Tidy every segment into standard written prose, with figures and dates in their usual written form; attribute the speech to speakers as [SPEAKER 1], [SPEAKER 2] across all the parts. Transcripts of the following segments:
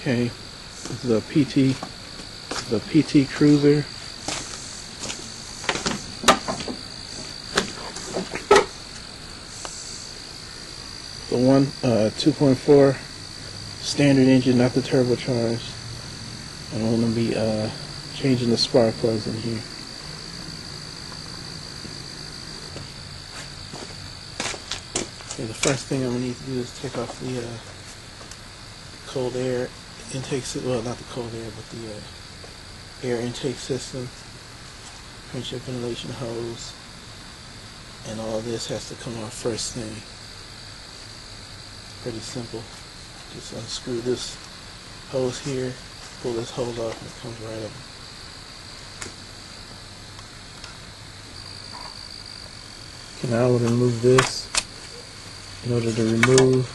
[SPEAKER 1] Okay, this is a PT Cruiser. The 2.4 standard engine, not the turbocharged. And I'm going to be changing the spark plugs in here. Okay, the first thing I'm going to need to do is take off the cold air intake system. Well, not the cold air, but the air intake system. Pinch your ventilation hose. And all this has to come off first thing. Pretty simple. Just unscrew this hose here, pull this hose off, and it comes right up. Okay, now I'm going to remove this. In order to remove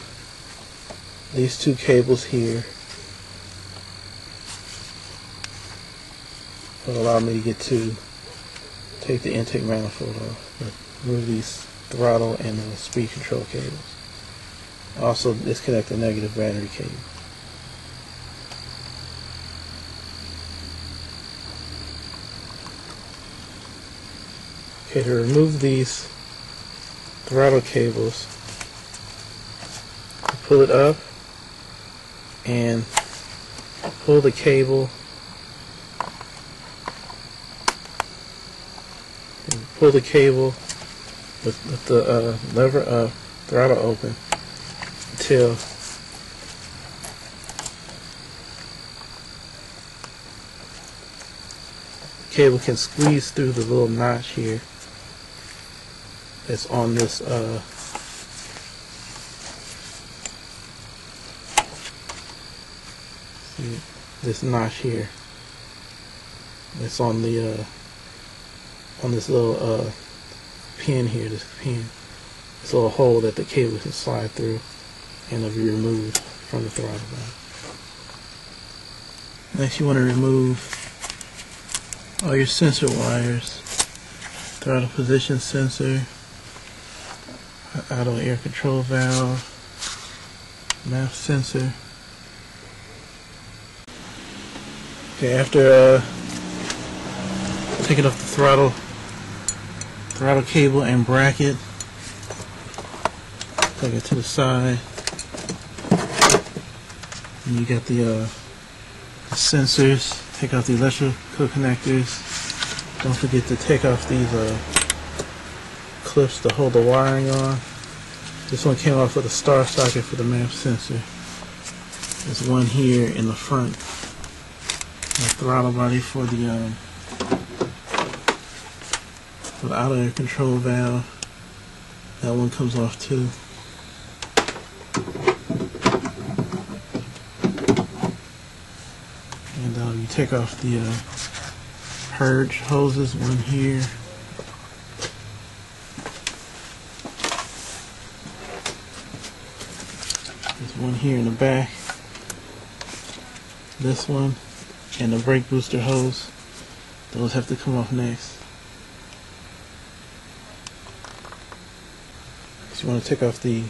[SPEAKER 1] these two cables here, will allow me to take the intake manifold off. Remove these throttle and speed control cables. Also disconnect the negative battery cable. Okay, to remove these throttle cables, pull it up and pull the cable. Pull the cable with the lever throttle open until the cable can squeeze through the little notch here that's on this this notch here that's on the on this little pin here, this little hole that the cable can slide through and it'll be removed from the throttle valve. Next, you want to remove all your sensor wires, throttle position sensor, auto air control valve, MAP sensor. Okay, after taking off the throttle cable and bracket, take it to the side, and you got the sensors. Take off the electrical connectors. Don't forget to take off these clips to hold the wiring on. This one came off with a star socket for the MAP sensor. There's one here in the front, the throttle body for the auto air control valve. That one comes off too. And you take off the purge hoses, one here. There's one here in the back. This one and the brake booster hose. Those have to come off next. You want to take off the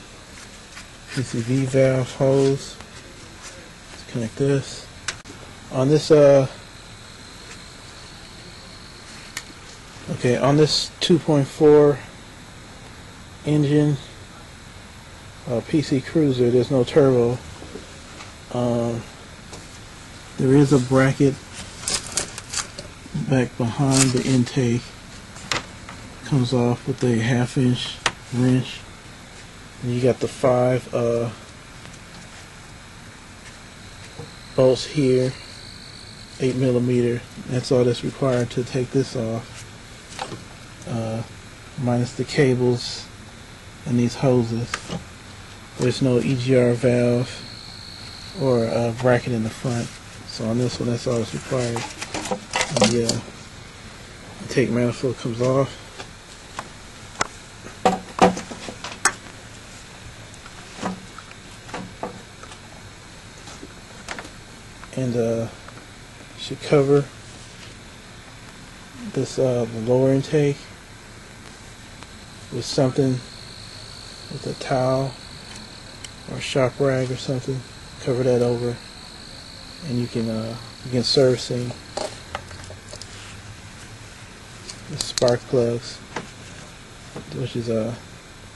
[SPEAKER 1] PCV valve hose. Let's connect this. On this on this 2.4 engine PC Cruiser, there's no turbo. There is a bracket back behind the intake. Comes off with a 1/2 inch wrench. And you got the 5 bolts here, 8mm. That's all that's required to take this off, minus the cables and these hoses. There's no EGR valve or a bracket in the front, so on this one that's all that's required. And the intake manifold comes off. And should cover this the lower intake with something, with a towel or a shop rag or something. Cover that over, and you can begin servicing the spark plugs, which is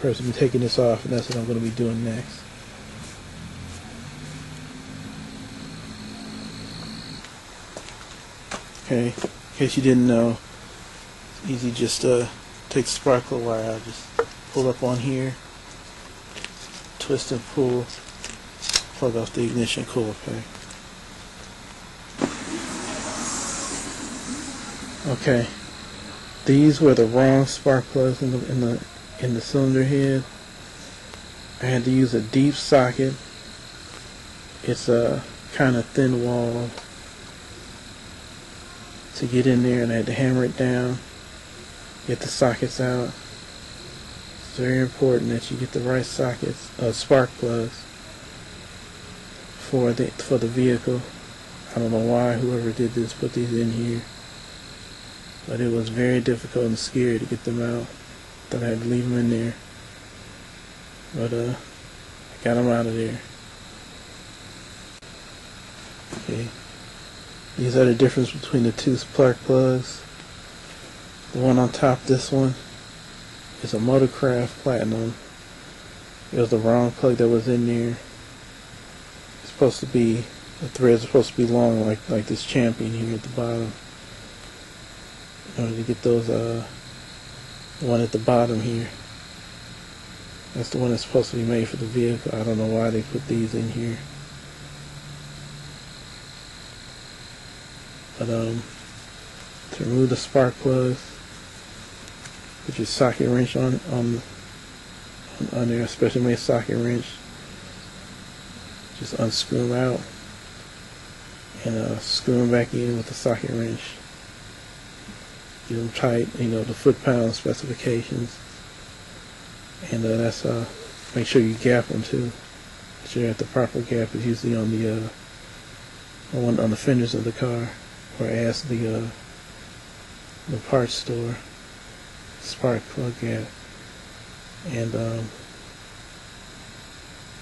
[SPEAKER 1] person be taking this off, and that's what I'm going to be doing next. Okay, in case you didn't know, it's easy. Just take the spark plug wire out, just pull up on here, twist and pull, plug off the ignition cooler pack. Okay, these were the wrong spark plugs in the cylinder head. I had to use a deep socket. It's a kind of thin wall to get in there, and I had to hammer it down, get the sockets out. It's very important that you get the right sockets, spark plugs for the vehicle. I don't know why whoever did this put these in here, but it was very difficult and scary to get them out. Thought I had to leave them in there, but I got them out of there. Okay, these are the difference between the two spark plugs. The one on top, this one, is a Motorcraft Platinum. It was the wrong plug that was in there. It's supposed to be, the threads are supposed to be long like this Champion here at the bottom. In order to get those, the one at the bottom here, that's the one that's supposed to be made for the vehicle. I don't know why they put these in here. But to remove the spark plugs, put your socket wrench on there, a special made socket wrench. Just unscrew them out and screw them back in with the socket wrench. Get them tight, the foot-pound specifications, and that's make sure you gap them too. Make sure that the proper gap is usually on the fenders of the car, or ask the parts store spark plug gap, and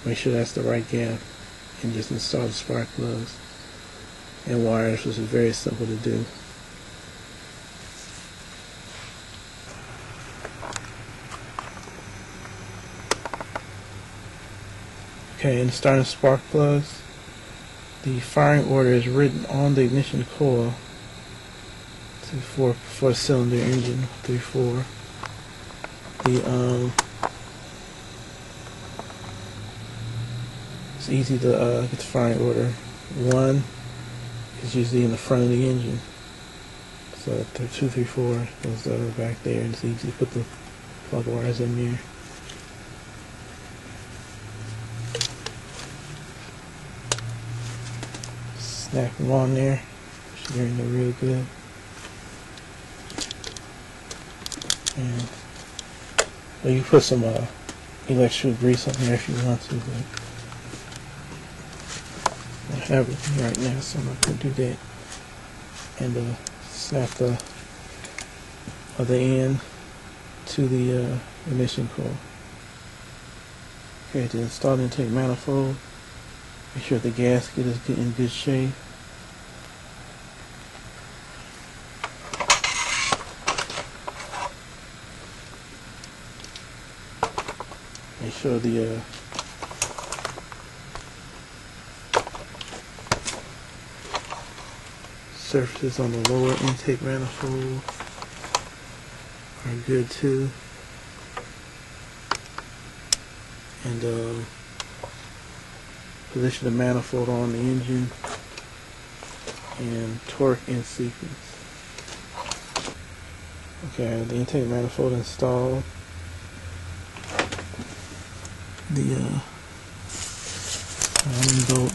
[SPEAKER 1] make sure that's the right gap, and just install the spark plugs and wires, which is very simple to do. Okay, and starting spark plugs, the firing order is written on the ignition coil. 4-cylinder engine, 3-4. It's easy to get the firing order. 1 is usually in the front of the engine, so 2, 3, 4 goes back there, and it's easy to put the plug wires in there. Snap them on there, securing them real good. And well, you put some electrical grease on there if you want to, but I have it right now, so I'm not going to do that. And snap the other end to the ignition coil. Okay, to install the intake manifold, make sure the gasket is in good shape. Make sure the surfaces on the lower intake manifold are good too. And position the manifold on the engine and torque in sequence. Okay, I have the intake manifold installed. The Allen bolt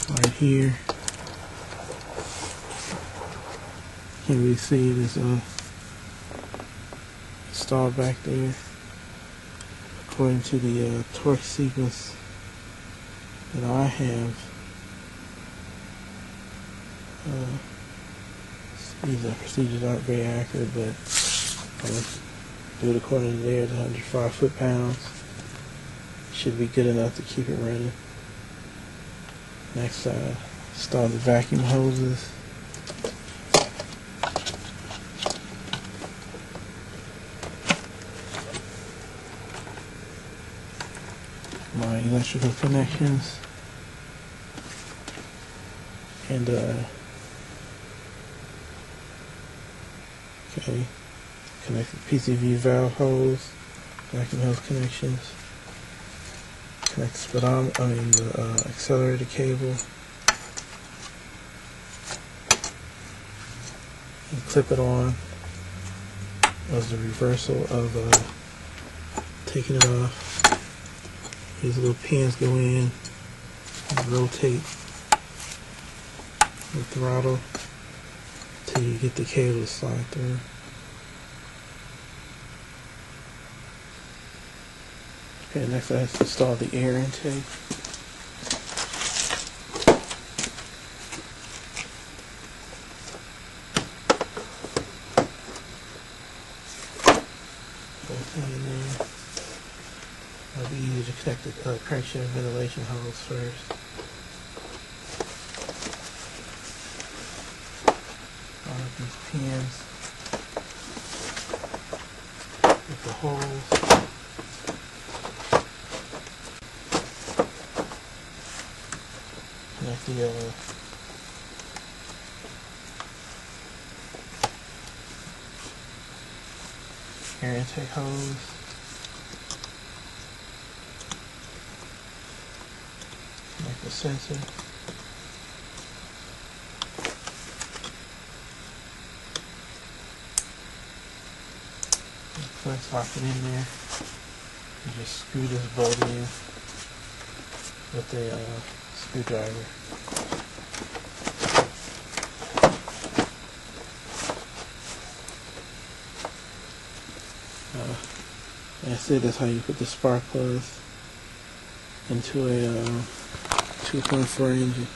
[SPEAKER 1] right here. Can't really see it, is installed back there according to the torque sequence that I have. These procedures aren't very accurate, but I'll do it according to there, the 105 foot-pounds. Should be good enough to keep it running. Next side. Install the vacuum hoses. My electrical connections. And okay, connect the PCV valve hose, vacuum hose connections. Connect the speedometer, the accelerator cable, and clip it on as the reversal of taking it off. These little pins go in and rotate the throttle till you get the cable to slide through. Okay, next I have to install the air intake. In there. It'll be easy to connect the crankshaft ventilation hose first. Line up these pins with the holes. Connect the air intake hose. Connect the sensor. Let's lock it in there. You just screw this bolt in with a screwdriver. That's it. That's how you put the spark plugs into a 2.4 engine.